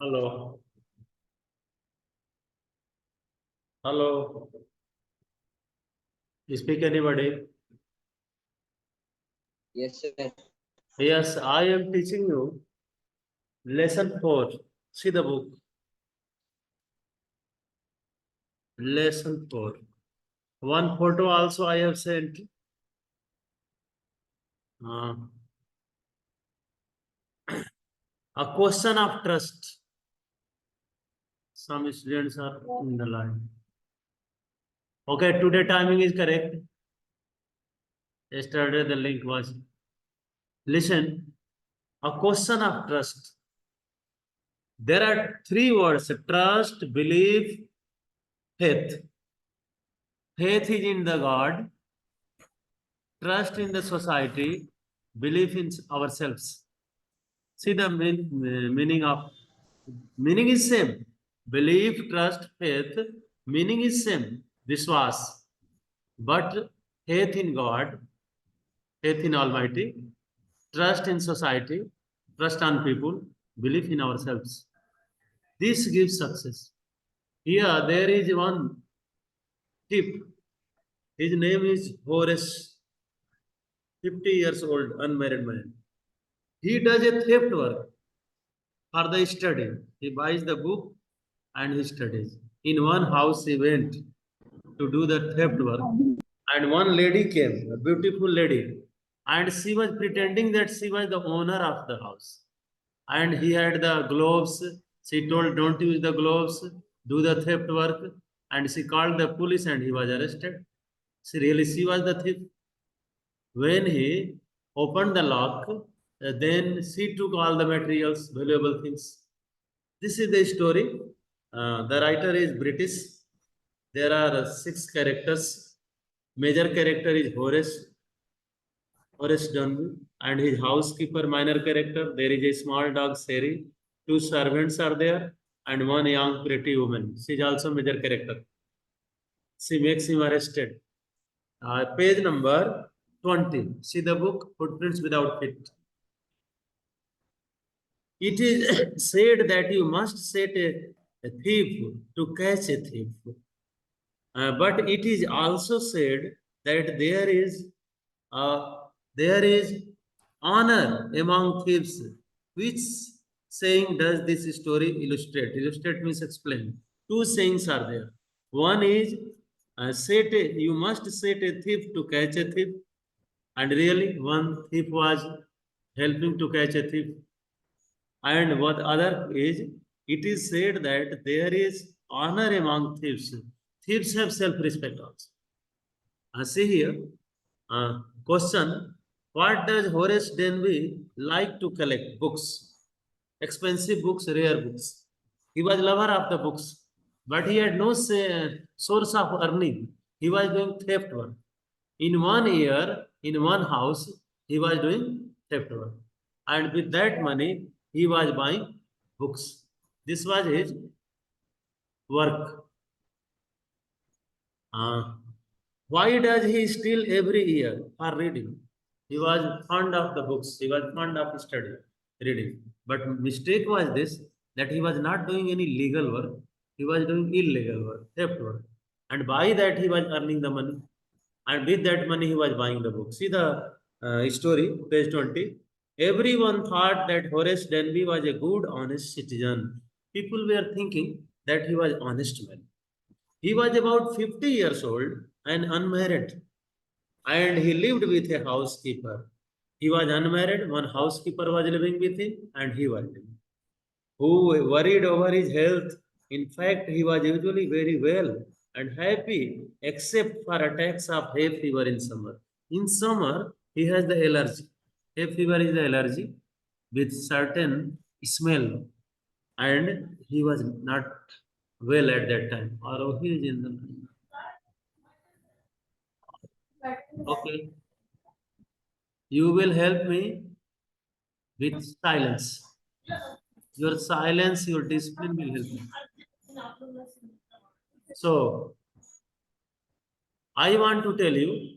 Hello. Hello. Speak anybody? Yes, sir. Yes, I am teaching you lesson 4. See the book. Lesson 4. One photo also I have sent. Uh, a question of trust. Some students are in the line. Okay, today timing is correct. Yesterday the link was. Listen, a question of trust. There are three words: trust, belief, faith. Faith is in the God, trust in the society, belief in ourselves. See the meaning is same. Belief, trust, faith. Meaning is same. Vishwas, but faith in God, faith in Almighty, trust in society, trust on people, belief in ourselves. This gives success. Here there is one tip. His name is Horace, 50 years old, unmarried man. He does a theft work for the study. He buys the book and he studies. In one house, he went to do the theft work, and one lady came, a beautiful lady, and she was pretending that she was the owner of the house. And he had the gloves. She told, "Don't use the gloves, do the theft work." And she called the police, and he was arrested. She was the thief. When he opened the lock, then she took all the materials, valuable things. This is the story. The writer is British. There are six characters. Major character is Horace Dunn, and his housekeeper, minor character. There is a small dog, Sherry. Two servants are there, and one young pretty woman. She is also major character. She makes him arrested. Page number 20. See the book, Footprints Without Feet. It is said that you must set a thief to catch a thief. But it is also said that uh, there is honor among thieves. Which saying does this story illustrate? Illustrate means explain. Two sayings are there. One is you must set a thief to catch a thief, and really one thief was helping to catch a thief. And what other is, it is said that there is honor among thieves. Thieves have self-respect also. See here, question, what does Horace Denby like to collect? Books. Expensive books, rare books. He was lover of the books, but he had no source of earning. He was doing theft work. In 1 year, in one house, he was doing theft work. And with that money, he was buying books. This was his work. Uh, why does he steal every year for reading? He was fond of the books. He was fond of study, reading. But mistake was this, that he was not doing any legal work. He was doing illegal work, theft work. And by that he was earning the money. And with that money he was buying the book. See the story, page 20. Everyone thought that Horace Denby was a good, honest citizen. People were thinking that he was honest man. He was about 50 years old and unmarried, and he lived with a housekeeper. He was unmarried, one housekeeper was living with him, and he was living. Who worried over his health. In fact, he was usually very well and happy, except for attacks of hay fever in summer. In summer, he has the allergy. Hay fever is the allergy with certain smell, and he was not well at that time. Or he is in the okay. You will help me with silence. Your silence, your discipline will help me. So, I want to tell you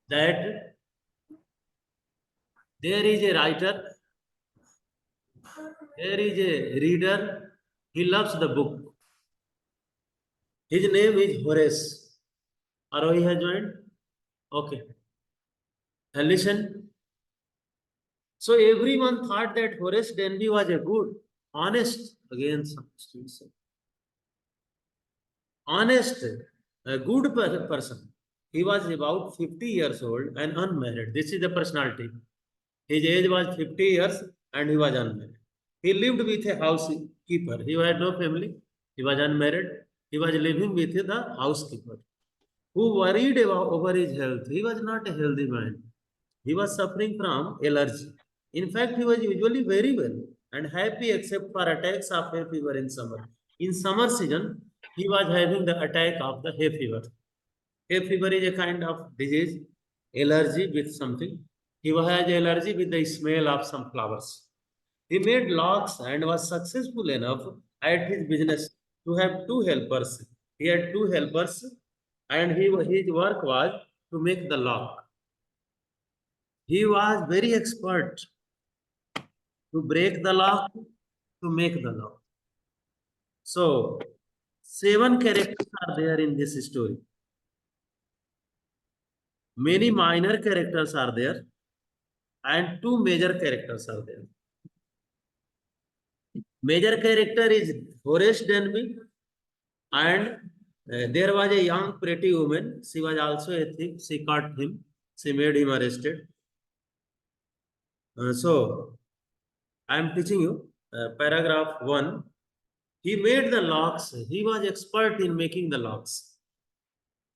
that there is a writer There is a reader, he loves the book. His name is Horace. Arohi has joined? Okay. And listen. So everyone thought that Horace Denby was a good, honest, again some students say, honest, a good person. He was about 50 years old and unmarried. This is the personality. His age was 50 years and he was unmarried. He lived with a housekeeper. He had no family. He was unmarried. He was living with the housekeeper who worried about over his health. He was not a healthy man. He was suffering from allergy. In fact, he was usually very well and happy except for attacks of hay fever in summer. In summer season, he was having the attack of the hay fever. Hay fever is a kind of disease, allergy with something. He had allergy with the smell of some flowers. He made locks and was successful enough at his business to have two helpers. He had two helpers, and his work was to make the lock. He was very expert to break the lock, to make the lock. So, seven characters are there in this story. Many minor characters are there, and two major characters are there. Major character is Horace Denby, and there was a young pretty woman. She was also a thief. She caught him. She made him arrested. So I am teaching you paragraph 1. He made the locks. He was expert in making the locks.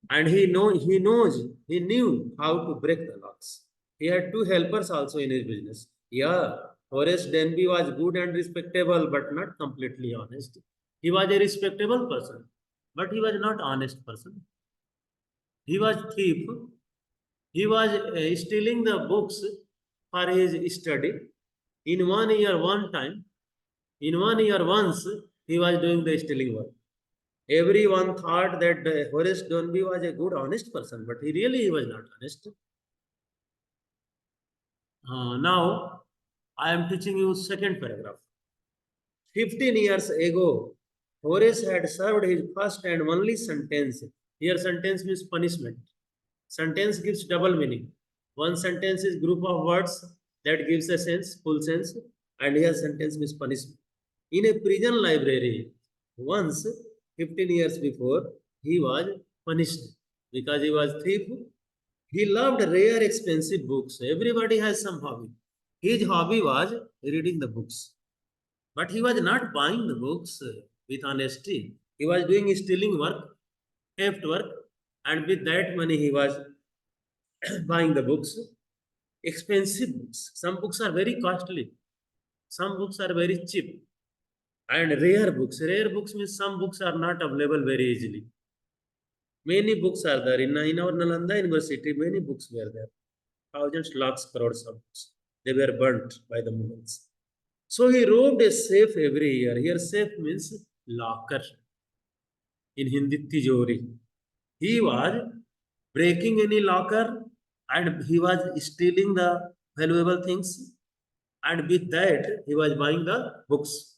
And he knew how to break the locks. He had two helpers also in his business. Yeah, Horace Denby was good and respectable, but not completely honest. He was a respectable person, but he was not honest person. He was thief. He was stealing the books for his study. In 1 year, one time, in 1 year once, he was doing the stealing work. Everyone thought that Horace Downby was a good, honest person, but he was not honest. Now, I am teaching you second paragraph. 15 years ago, Horace had served his first and only sentence. Here, sentence means punishment. Sentence gives double meaning. One sentence is group of words that gives a sense, full sense, and here sentence means punishment. In a prison library, once 15 years before, he was punished because he was thief. He loved rare, expensive books. Everybody has some hobby. His hobby was reading the books. But he was not buying the books with honesty. He was doing stealing work, theft work, and with that money he was buying the books, expensive books. Some books are very costly. Some books are very cheap. And rare books. Rare books means some books are not available very easily. Many books are there. In our Nalanda University, many books were there. Thousands, lakhs, crores of books. They were burnt by the Mughals. So he robbed a safe every year. Here, safe means locker. In Hindi, tijori. He was breaking any locker and he was stealing the valuable things. And with that, he was buying the books.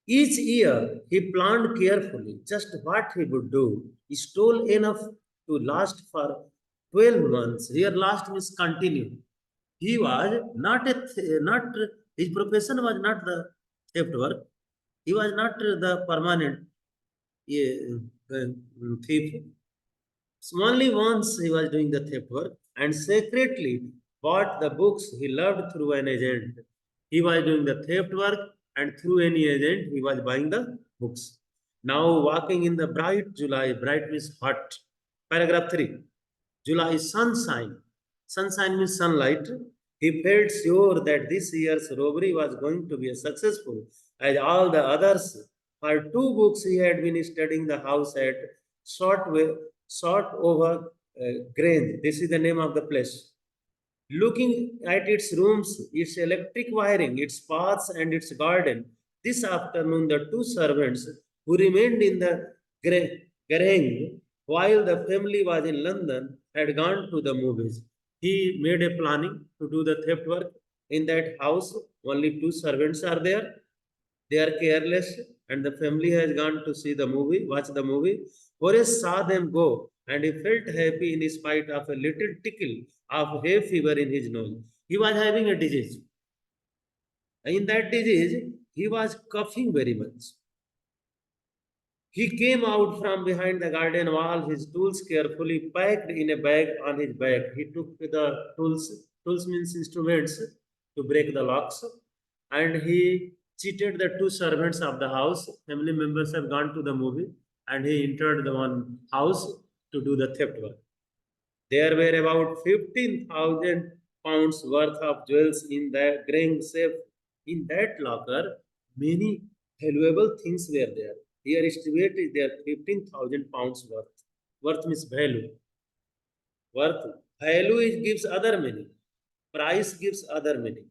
Each year, he planned carefully just what he would do. He stole enough to last for 12 months. Here, last means continue. He was not his profession was not the theft work. He was not the permanent thief. Only once he was doing the theft work and secretly bought the books he loved through an agent. He was doing the theft work and through any agent he was buying the books. Now walking in the bright July, bright means hot. Paragraph 3. July sunshine. Sunshine means sunlight. He felt sure that this year's robbery was going to be successful as all the others. For 2 books he had been studying the house at short, short over Grange. This is the name of the place. Looking at its rooms, its electric wiring, its paths, and its garden, this afternoon the two servants who remained in the garage while the family was in London had gone to the movies. He made a planning to do the theft work In that house, only two servants are there. They are careless, and the family has gone to see the movie, watch the movie. Horace saw them go, and he felt happy in spite of a little tickle of hay fever in his nose. He was having a disease. In that disease, he was coughing very much. He came out from behind the garden wall, his tools carefully packed in a bag on his back. He took the tools means instruments to break the locks, and he cheated the two servants of the house. Family members have gone to the movie, and he entered the one house to do the theft work. There were about 15,000 pounds worth of jewels in the grain safe. In that locker, many valuable things were there. Here estimate is there 15,000 pounds worth. Worth means value. Worth. Value is, gives other meaning. Price gives other meaning.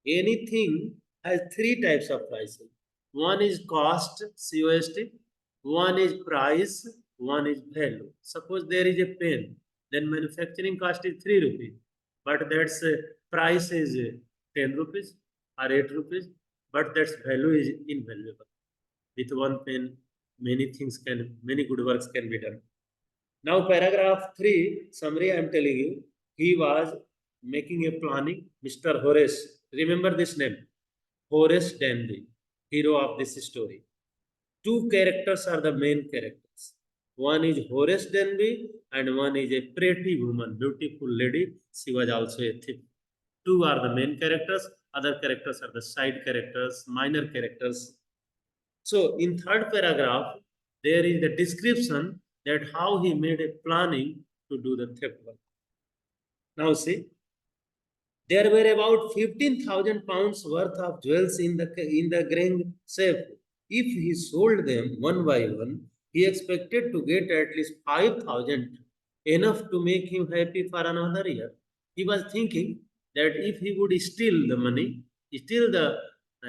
Anything has three types of pricing. One is cost, COST. One is price. One is value. Suppose there is a pen, then manufacturing cost is 3 rupees, but that's price is 10 rupees or 8 rupees, but that's value is invaluable. With one pen, many good works can be done. Now, paragraph 3, summary I am telling you, he was making a planning, Mr. Horace. Remember this name, Horace Danby, hero of this story. Two characters are the main characters. One is Horace Danby and one is a pretty woman, beautiful lady. She was also a thief. Two are the main characters, other characters are the side characters, minor characters. So in third paragraph, there is the description that how he made a planning to do the theft work. Now see, there were about 15,000 pounds worth of jewels in the grain safe. If he sold them one by one, he expected to get at least 5,000, enough to make him happy for another year. He was thinking that if he would steal the money, steal the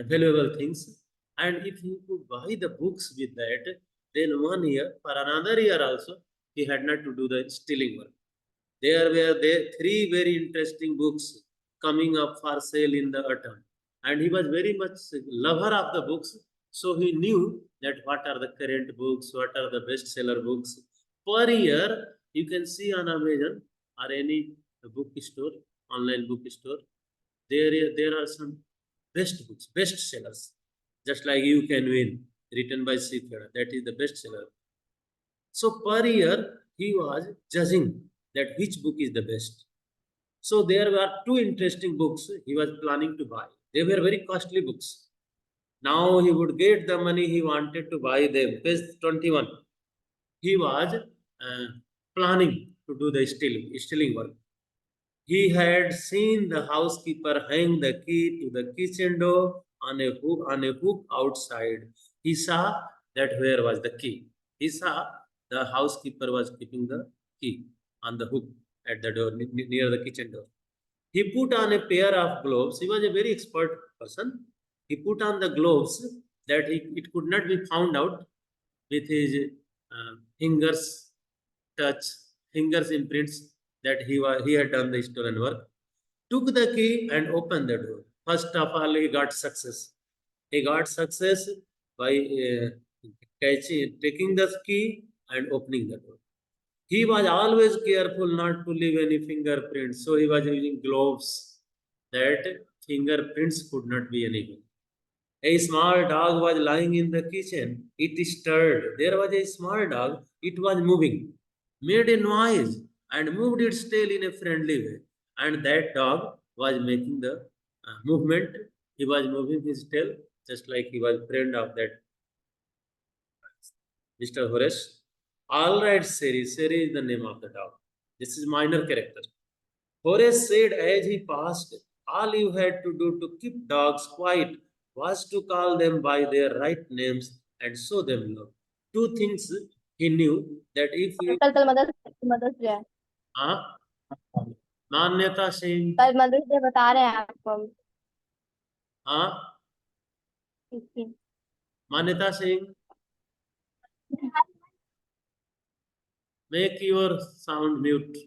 valuable things, and if he could buy the books with that, then 1 year, for another year also, he had not to do the stealing work. There were three very interesting books coming up for sale in the autumn, and he was very much lover of the books. So he knew that what are the current books, what are the bestseller books. Per year, you can see on Amazon or any bookstore, online bookstore, there are some best books, bestsellers, just like You Can Win, written by Sifra. That is the bestseller. So per year, he was judging that which book is the best. So there were two interesting books he was planning to buy. They were very costly books. Now he would get the money he wanted to buy them. Page 21. He was planning to do the stealing work. He had seen the housekeeper hang the key to the kitchen door on a hook outside. He saw that where was the key. He saw the housekeeper was keeping the key on the hook at the door near the kitchen door. He put on a pair of gloves. He was a very expert person. He put on the gloves that it could not be found out with his fingers touch, fingers imprints that he had done the stolen work. Took the key and opened the door. First of all, he got success. He got success by taking the key and opening the door. He was always careful not to leave any fingerprints, so he was using gloves that fingerprints could not be anywhere. A small dog was lying in the kitchen. It stirred. There was a small dog. It was moving, made a noise, and moved its tail in a friendly way. And that dog was making the movement. He was moving his tail just like he was friend of that Mr. Horace. All right, Seri. Seri is the name of the dog. This is minor character. Horace said as he passed, all you had to do to keep dogs quiet was to call them by their right names and show them love. Two things he knew that if you कल कल mother's day है। हाँ मान्यता सिंह कल mother's day बता रहे हैं आपको हम। हाँ ठीक। मान्यता Singh make your sound mute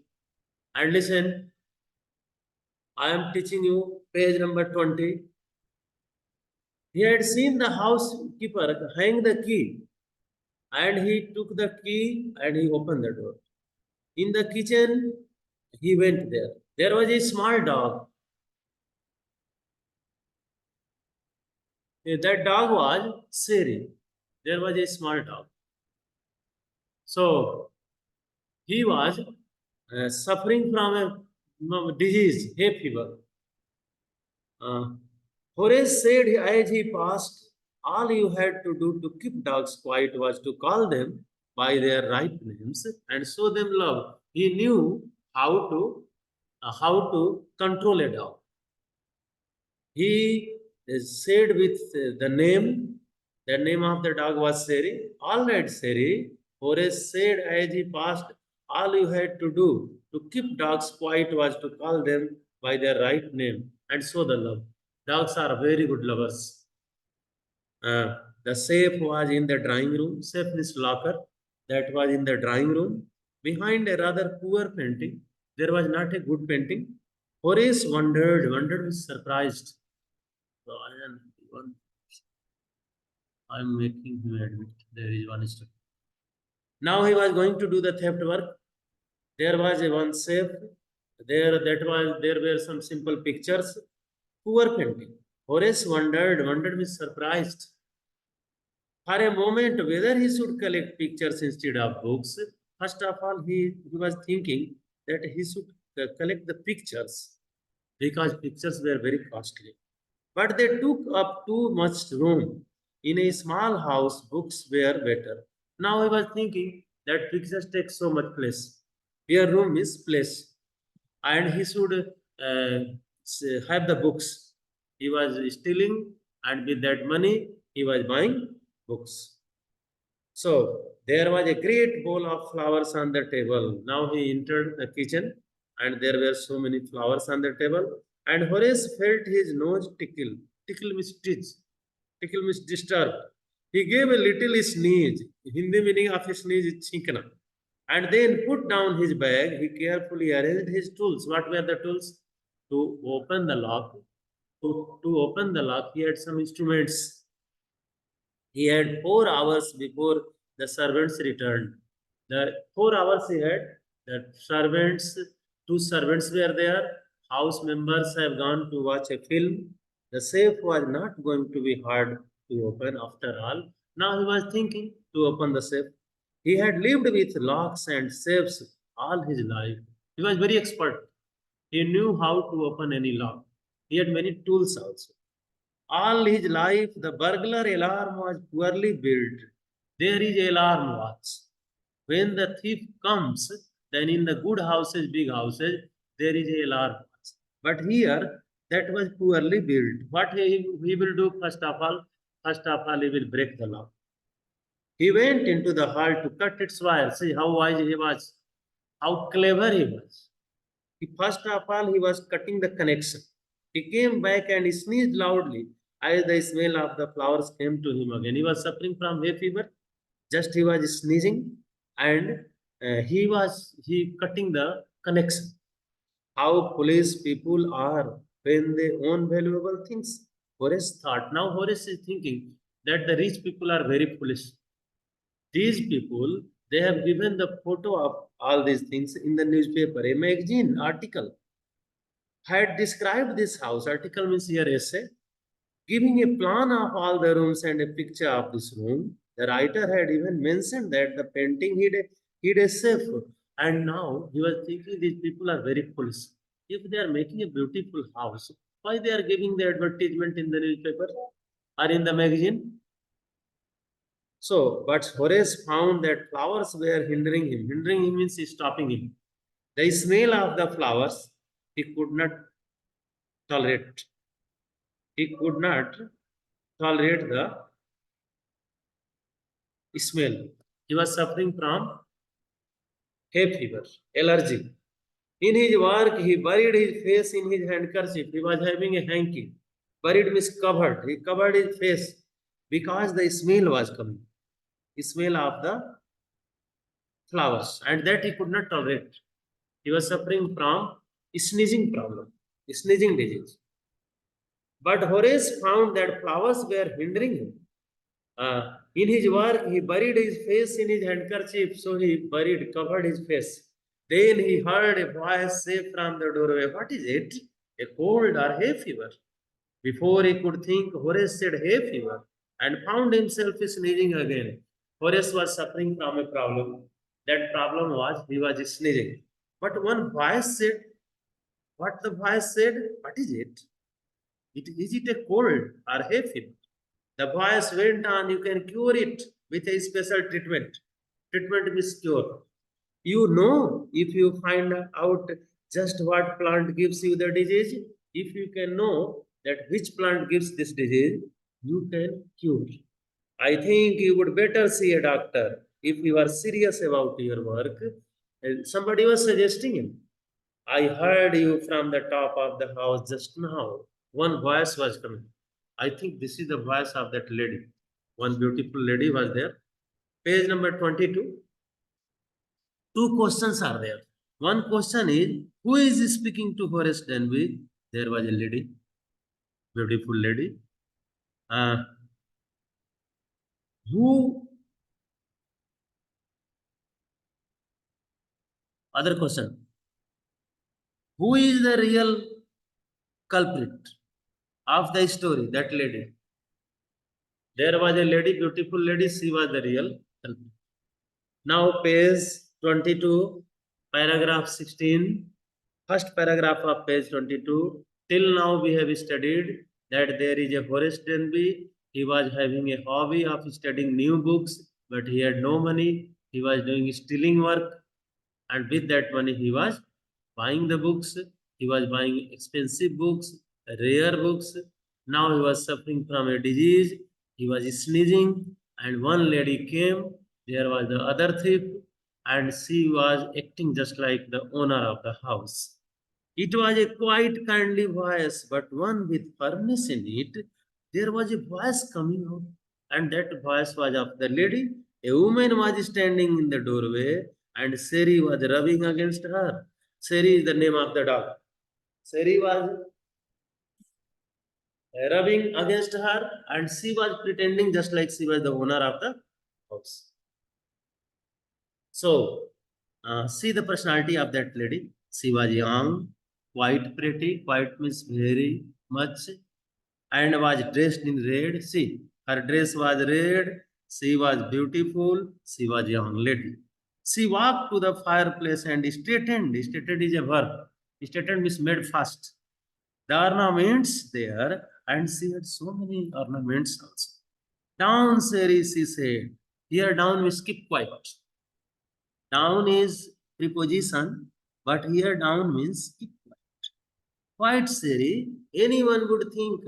and listen. I am teaching you page number 20. He had seen the housekeeper hang the key, and he took the key and he opened the door. In the kitchen, he went there. There was a small dog. That dog was Siri. There was a small dog. So he was suffering from a disease, hay fever. Horace said as he passed, all you had to do to keep dogs quiet was to call them by their right names and show them love. He knew how to control a dog. He said with the name of the dog was Seri. All right, Seri. Horace said as he passed, all you had to do to keep dogs quiet was to call them by their right name and show the love. Dogs are very good lovers. The safe was in the drawing room. Safe is locker. That was in the drawing room. Behind a rather poor painting, there was not a good painting. Horace wondered with surprised. So I'm making him admit there is one step. Now he was going to do the theft work. There was a one safe. There were some simple pictures. Poor painting. Horace wondered with surprised. For a moment, whether he should collect pictures instead of books. First of all, he was thinking that he should collect the pictures because pictures were very costly. But they took up too much room. In a small house, books were better. Now he was thinking that pictures take so much place. Here, room is place, and he should have the books. He was stealing, and with that money, he was buying books. So there was a great bowl of flowers on the table. Now he entered the kitchen, and there were so many flowers on the table. And Horace felt his nose tickle. Tickle means stitch. Tickle means disturb. He gave a little sneeze. Hindi meaning of a sneeze is chinkana. And then put down his bag. He carefully arranged his tools. What were the tools? To open the lock. To open the lock, he had some instruments. He had 4 hours before the servants returned. The 4 hours he had, the servants, 2 servants were there. House members have gone to watch a film. The safe was not going to be hard to open after all. Now he was thinking to open the safe. He had lived with locks and safes all his life. He was very expert. He knew how to open any lock. He had many tools also. All his life, the burglar alarm was poorly built. There is alarm watch. When the thief comes, then in the good houses, big houses, there is alarm watch. But here, that was poorly built. What he will do first of all? First of all, he will break the lock. He went into the hall to cut its wire. See how wise he was, how clever he was. First of all, he was cutting the connection. He came back and he sneezed loudly as the smell of the flowers came to him again. He was suffering from hay fever. Just he was sneezing and he cutting the connection. How foolish people are when they own valuable things. Horace thought. Now Horace is thinking that the rich people are very foolish. These people, they have given the photo of all these things in the newspaper, a magazine article had described this house. Article means here essay, giving a plan of all the rooms and a picture of this room. The writer had even mentioned that the painting hid a safe. And now he was thinking these people are very foolish. If they are making a beautiful house, why they are giving the advertisement in the newspaper or in the magazine? So, but Horace found that flowers were hindering him. Hindering him means stopping him. The smell of the flowers he could not tolerate. He could not tolerate the smell. He was suffering from hay fever, allergy. In his work, he buried his face in his handkerchief. He was having a hanky. Buried means covered. He covered his face because the smell was coming. The smell of the flowers, and that he could not tolerate. He was suffering from sneezing problem. sneezing disease. But Horace found that flowers were hindering him. In his work, he buried his face in his handkerchief, so he covered his face. Then he heard a voice say from the doorway, "What is it? A cold or hay fever?" Before he could think, Horace said hay fever and found himself sneezing again. Horace was suffering from a problem. That problem was he was sneezing. But one voice said, what the voice said? What is it? Is it a cold or hay fever? The voice went on, you can cure it with a special treatment. Treatment is cure. You know, if you find out just what plant gives you the disease, if you can know that which plant gives this disease, you can cure. I think you would better see a doctor if you are serious about your work. And somebody was suggesting him. I heard you from the top of the house just now. One voice was coming. I think this is the voice of that lady. One beautiful lady was there. Page number 22. Two questions are there. One question is, who is speaking to Horace Denby? There was a lady, beautiful lady. Uh, who, other question, who is the real culprit of the story? That lady. There was a lady, beautiful lady, she was the real culprit. Now, page 22, paragraph 16, first paragraph of page 22. Till now, we have studied that there is a Horace Denby. He was having a hobby of studying new books, but he had no money. He was doing stealing work, and with that money, he was buying the books. He was buying expensive books, rare books. Now he was suffering from a disease. He was sneezing, and one lady came. There was the other thief, and she was acting just like the owner of the house. It was a quite kindly voice, but one with firmness in it. There was a voice coming out, and that voice was of the lady. A woman was standing in the doorway, and Sherry was rubbing against her. Sherry is the name of the dog. Sherry was rubbing against her, and she was pretending just like she was the owner of the house. So, see the personality of that lady. She was young, quite pretty, quite means very much, and was dressed in red. See, her dress was red. She was beautiful. She was young lady. She walked to the fireplace and straightened. Straightened is a verb. Straightened means made fast. The ornaments there, and she had so many ornaments also. Down, Sari, she said. Here, down we skip quite. Down is preposition, but here down means skip quite. Quite, Sari. Anyone would think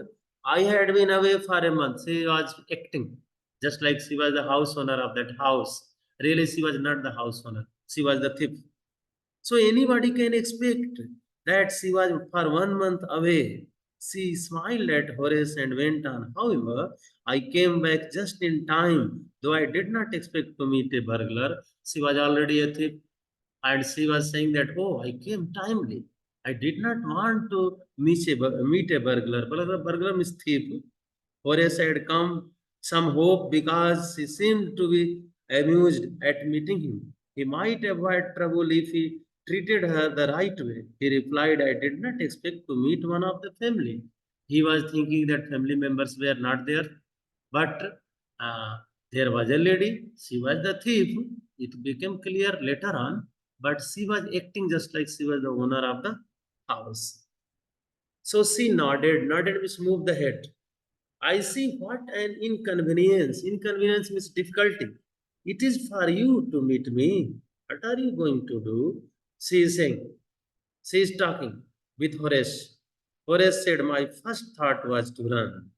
I had been away for a month. She was acting just like she was the house owner of that house. Really, she was not the house owner. She was the thief. So anybody can expect that she was for 1 month away. She smiled at Horace and went on. However, I came back just in time, though I did not expect to meet a burglar. She was already a thief, and she was saying that, oh, I came timely. I did not want to meet a burglar. Burglar means thief. Horace had come some hope because he seemed to be amused at meeting him. He might avoid trouble if he treated her the right way. He replied, I did not expect to meet one of the family. He was thinking that family members were not there, but uh, there was a lady. She was the thief. It became clear later on, but she was acting just like she was the owner of the house. So she nodded. Nodded means move the head. I see what an inconvenience. Inconvenience means difficulty. It is for you to meet me. What are you going to do? She is saying, she is talking with Horace. Horace said, my first thought was to run.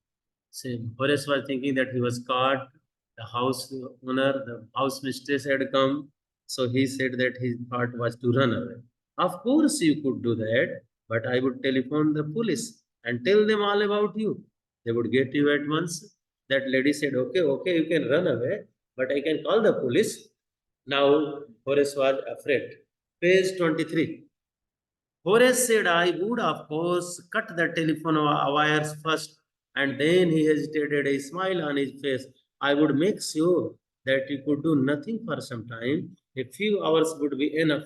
Same. Horace was thinking that he was caught. The house owner, the house mistress had come. So he said that his thought was to run away. Of course, you could do that, but I would telephone the police and tell them all about you. They would get you at once. That lady said, okay, okay, you can run away, but I can call the police. Now, Horace was afraid. Page 23. Horace said, I would, of course, cut the telephone wires first. And then he hesitated, a smile on his face. I would make sure that you could do nothing for some time. A few hours would be enough.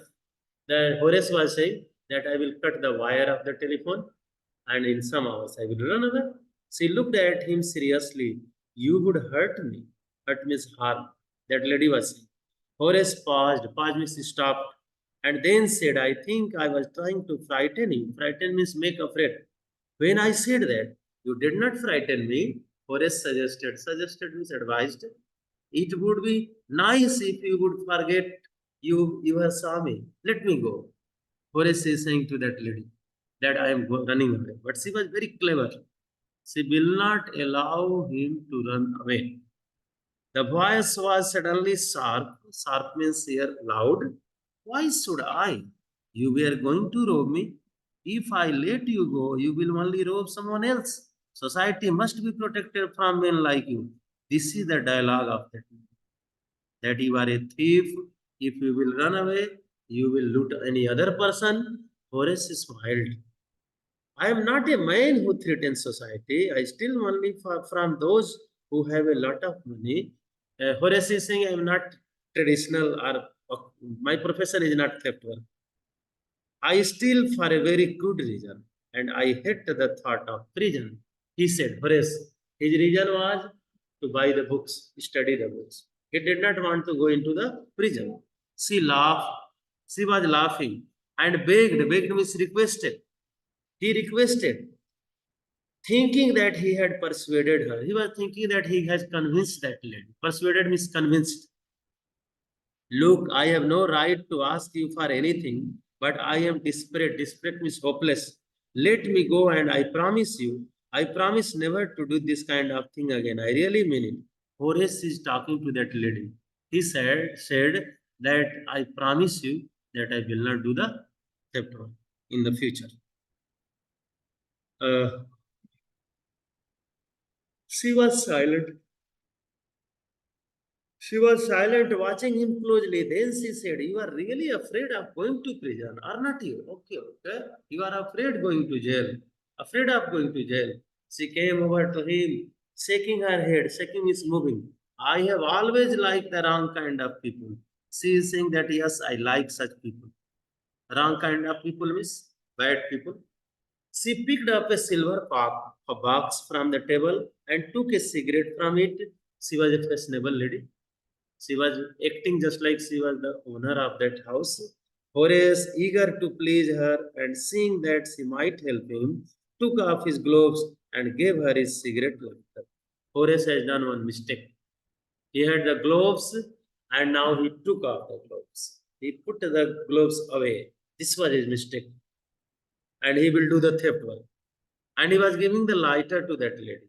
The Horace was saying that I will cut the wire of the telephone and in some hours I will run away. She looked at him seriously. You would hurt me. Hurt means harm. That lady was saying. Horace paused means stopped, and then said, I think I was trying to frighten you. Frighten means make afraid. When I said that, you did not frighten me, Horace suggested. Suggested means advised. It would be nice if you would forget you have saw me. Let me go. Horace is saying to that lady that I am running away. But she was very clever. She will not allow him to run away. The voice was suddenly sharp. Sharp means here loud. Why should I? You were going to rob me. If I let you go, you will only rob someone else. Society must be protected from men like you. This is the dialogue of that you are a thief. If you will run away, you will loot any other person. Horace smiled. I am not a man who threatens society. I steal only from those who have a lot of money. Horace is saying I am not traditional or my profession is not theft work. I steal for a very good reason and I hate the thought of prison. He said, Horace, his reason was to buy the books, study the books. He did not want to go into the prison. She laughed. She was laughing and begged. Begged means requested. He requested, thinking that he had persuaded her. He was thinking that he has convinced that lady. Persuaded means convinced. Look, I have no right to ask you for anything, but I am desperate. Desperate means hopeless. Let me go, and I promise never to do this kind of thing again. I really mean it. Horace is talking to that lady. He said that I promise you that I will not do the theft one in the future. Uh, she was silent. She was silent, watching him closely. Then she said, you are really afraid of going to prison, are not you? Okay, okay. You are afraid going to jail. Afraid of going to jail. She came over to him, shaking her head. Shaking is moving. I have always liked the wrong kind of people. She is saying that, yes, I like such people. Wrong kind of people means bad people. She picked up a a box from the table and took a cigarette from it. She was a fashionable lady. She was acting just like she was the owner of that house. Horace, eager to please her and seeing that she might help him, took off his gloves and gave her his cigarette lighter. Horace has done one mistake. He had the gloves and now he took off the gloves. He put the gloves away. This was his mistake. And he will do the theft work. And he was giving the lighter to that lady.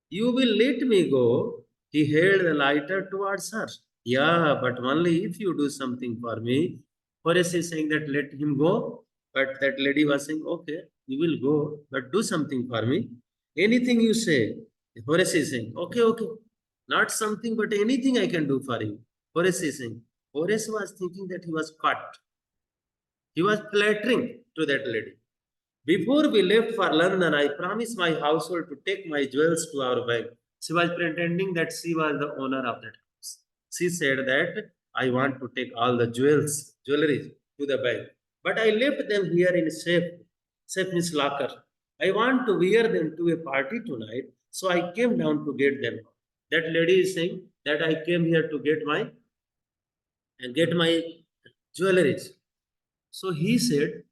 You will let me go. He held the lighter towards her. Yeah, but only if you do something for me. Horace is saying that let him go. But that lady was saying, okay, you will go, but do something for me. Anything you say. Horace is saying, okay, okay. Not something, but anything I can do for you. Horace is saying. Horace was thinking that he was caught. He was flattering to that lady. Before we left for London, I promised my household to take my jewels to our bank. She was pretending that she was the owner of that house. She said that I want to take all the jewelry to the bank. But I left them here in safe. Safe means locker. I want to wear them to a party tonight, so I came down to get them. That lady is saying that I came here to get my jewelry. So he said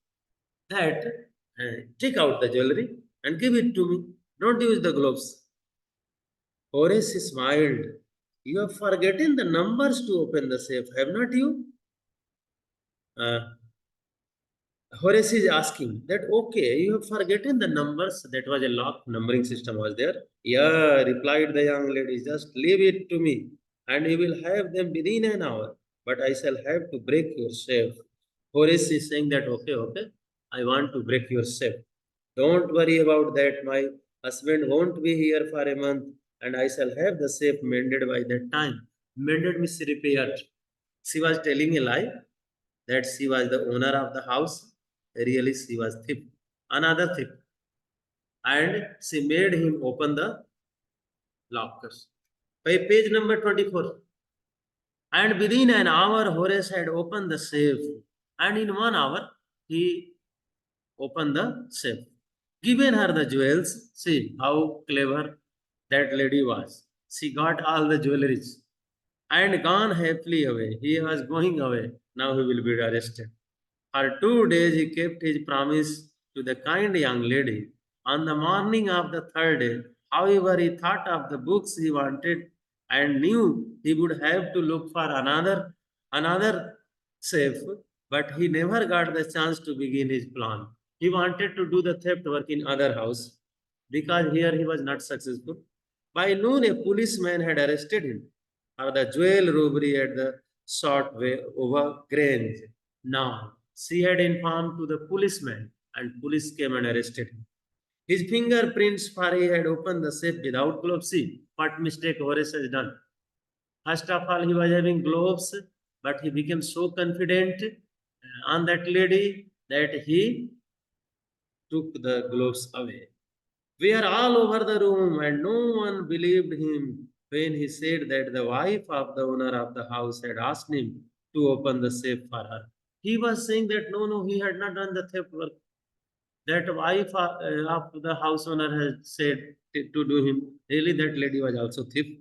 that take out the jewelry and give it to me. Don't use the gloves. Horace smiled. You have forgotten the numbers to open the safe, have not you? Uh, Horace is asking that, okay, you have forgotten the numbers. That was a lock numbering system was there. Yeah, replied the young lady, just leave it to me and you will have them within an hour. But I shall have to break your safe. Horace is saying that, okay, okay, I want to break your safe. Don't worry about that. My husband won't be here for a month and I shall have the safe mended by that time. Mended means repaired. She was telling a lie that she was the owner of the house. Really, she was thief. Another thief. And she made him open the lockers. Page number 24. And within an hour, Horace had opened the safe. And in 1 hour, he opened the safe. Given her the jewels, see how clever that lady was. She got all the jewelries and gone happily away. He was going away. Now he will be arrested. For 2 days he kept his promise to the kind young lady. On the morning of the third day, however, he thought of the books he wanted and knew he would have to look for another safe, but he never got the chance to begin his plan. He wanted to do the theft work in other house because here he was not successful. By noon, a policeman had arrested him for the jewel robbery at the short way over Grange. Now, she had informed to the policeman, and police came and arrested him. His fingerprints, for he had opened the safe without gloves. See what mistake Horace has done. First of all, he was having gloves, but he became so confident on that lady that he took the gloves away. We are all over the room, and no one believed him when he said that the wife of the owner of the house had asked him to open the safe for her. He was saying that no, he had not done the theft work. That wife of the house owner had said to do him. Really, that lady was also thief.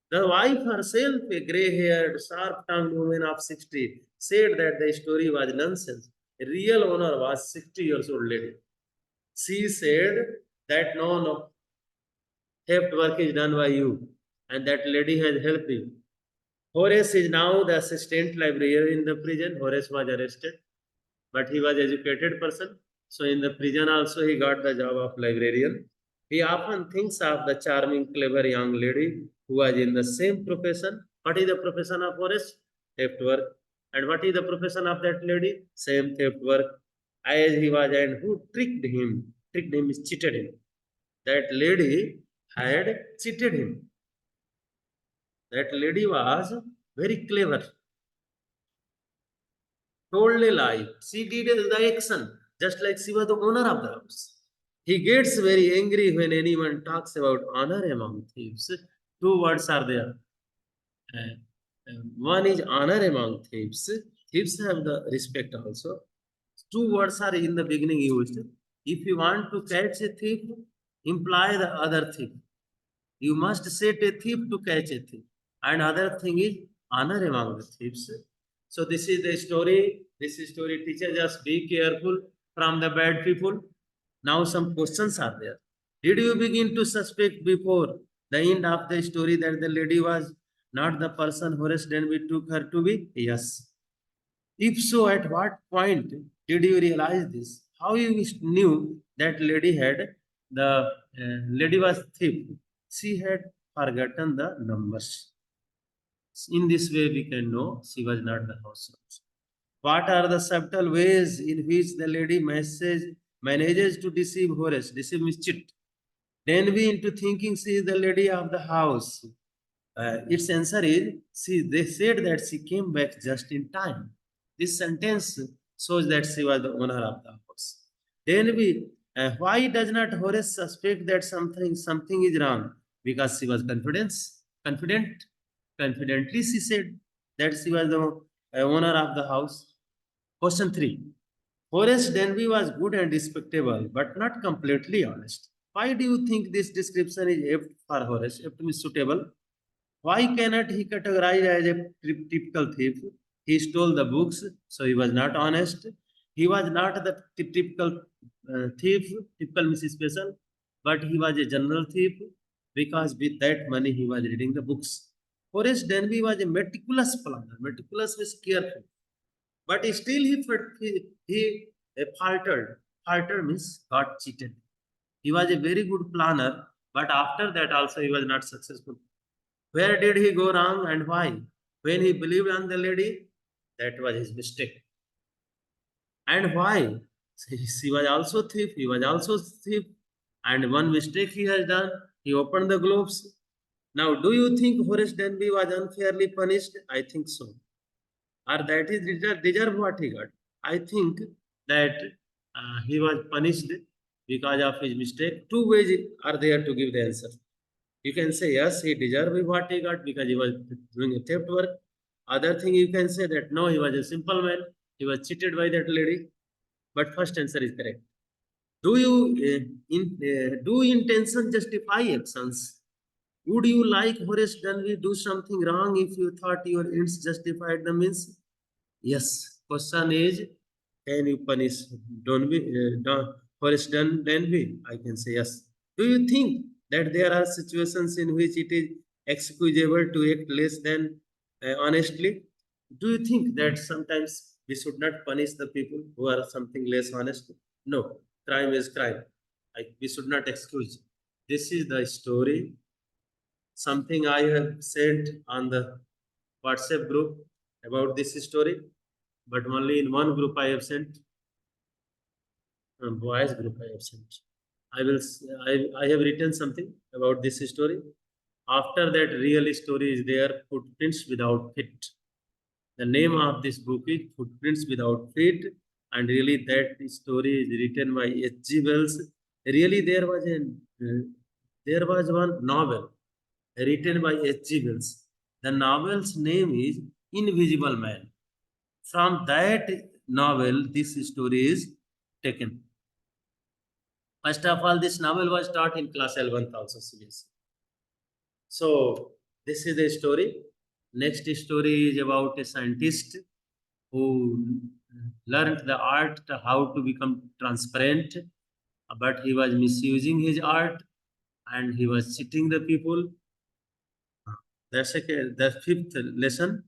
The wife herself, a grey-haired, sharp-tongued woman of 60, said that the story was nonsense. A real owner was 60 years old lady. She said that no, theft work is done by you, and that lady has helped you. Horace is now the assistant librarian in the prison. Horace was arrested, but he was educated person. So in the prison also he got the job of librarian. He often thinks of the charming, clever young lady who was in the same profession. What is the profession of Horace? Theft work. And what is the profession of that lady? Same theft work. As he was, and who tricked him? Tricked him is cheated him. That lady had cheated him. That lady was very clever, told a lie. She did the action, just like she was the owner of the house. He gets very angry when anyone talks about honor among thieves. Two words are there. One is honor among thieves. Thieves have the respect also. Two words are in the beginning used. If you want to catch a thief, imply the other thief. You must set a thief to catch a thief. And other thing is honor among the thieves. So this is the story. This story teaches us be careful from the bad people. Now some questions are there. Did you begin to suspect before the end of the story that the lady was not the person Horace Denby took her to be? Yes. If so, at what point did you realize this? How you knew that lady was thief? She had forgotten the numbers. In this way, we can know she was not the household. What are the subtle ways in which the lady manages to deceive Horace, deceive means cheat? Denby into thinking she is the lady of the house. Its answer is they said that she came back just in time. This sentence shows that she was the owner of the house. Denby, why does not Horace suspect that something is wrong? Because she was confident. Confidently, she said that she was the owner of the house. Question 3. Horace Denby was good and respectable, but not completely honest. Why do you think this description is apt for Horace? Apt means suitable. Why cannot he categorize as a typical thief? He stole the books, so he was not honest. He was not the typical thief, typical means special, but he was a general thief because with that money he was reading the books. Horace Denby was a meticulous planner. Meticulous means careful, but still he faltered. Faltered means got cheated. He was a very good planner, but after that also he was not successful. Where did he go wrong and why? When he believed on the lady, that was his mistake. And why? She was also thief, he was also thief. And one mistake he has done, he opened the globes. Now, do you think Horace Denby was unfairly punished? I think so. Or that is deserve what he got. I think that he was punished because of his mistake. Two ways are there to give the answer. You can say yes, he deserved what he got because he was doing a theft work. Other thing you can say that no, he was a simple man. He was cheated by that lady. But first answer is correct. Do intention justify actions? Would you like Horace Dunley do something wrong if you thought your ends justified the means? Yes. Question is, can you punish Horace Dunley? I can say yes. Do you think that there are situations in which it is excusable to act less than honestly? Do you think that sometimes we should not punish the people who are something less honest? No, crime is crime. We should not excuse. This is the story. Something I have sent on the WhatsApp group about this story, but only in one group I have sent, boys group I have sent. I have written something about this story. After that, real story is there, Footprints Without Feet. The name of this book is Footprints Without Feet, and really that story is written by H.G. Wells. Really, there was one novel written by H.G. Wells. The novel's name is Invisible Man. From that novel, this story is taken. First of all, this novel was taught in class L1000 CBSE. So, this is the story. Next story is about a scientist who learned the art how to become transparent, but he was misusing his art and he was cheating the people. The fifth lesson,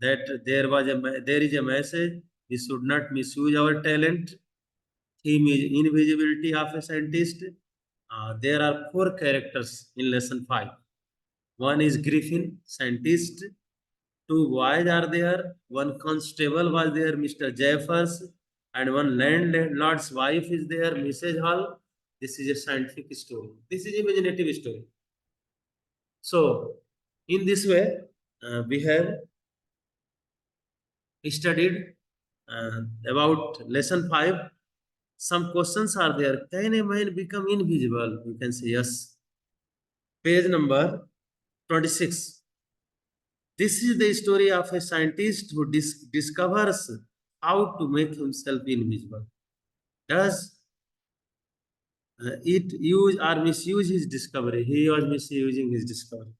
that there is a message. We should not misuse our talent. Theme is invisibility of a scientist. There are four characters in lesson 5. One is Griffin, scientist. Two boys are there. One constable was there, Mr. Jeffers, and one landlord's wife is there, Mrs. Hall. This is a scientific story. This is imaginative story. So, in this way, we have studied about lesson 5. Some questions are there. Can a man become invisible? You can say yes. Page number 26. This is the story of a scientist who discovers how to make himself invisible. Does it use or misuse his discovery? He was misusing his discovery.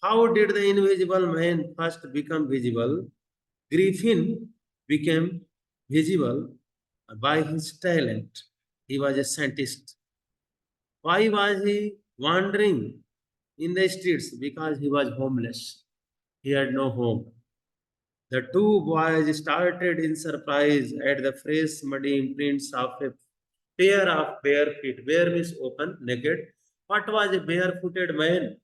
How did the invisible man first become visible? Griffin became visible by his talent. He was a scientist. Why was he wandering in the streets? Because he was homeless. He had no home. The two boys started in surprise at the fresh muddy imprints of a pair of bare feet. Bare means open, naked. What was a barefooted man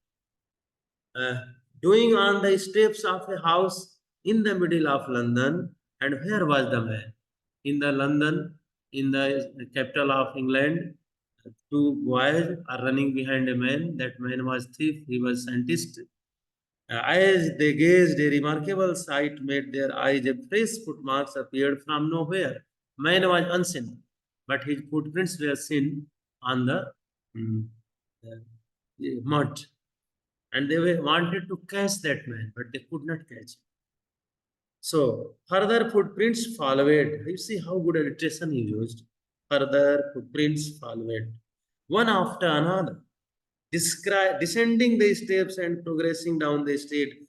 uh, doing on the steps of a house in the middle of London? And where was the man? In the London, in the capital of England, two boys are running behind a man. That man was thief. He was scientist. As they gazed, a remarkable sight met their eyes. A fresh footmarks appeared from nowhere. Man was unseen, but his footprints were seen on the mm, uh, mud. And they wanted to catch that man, but they could not catch him. So, further footprints followed. You see how good alliteration he used. Further footprints followed, one after another, descending the steps and progressing down the street.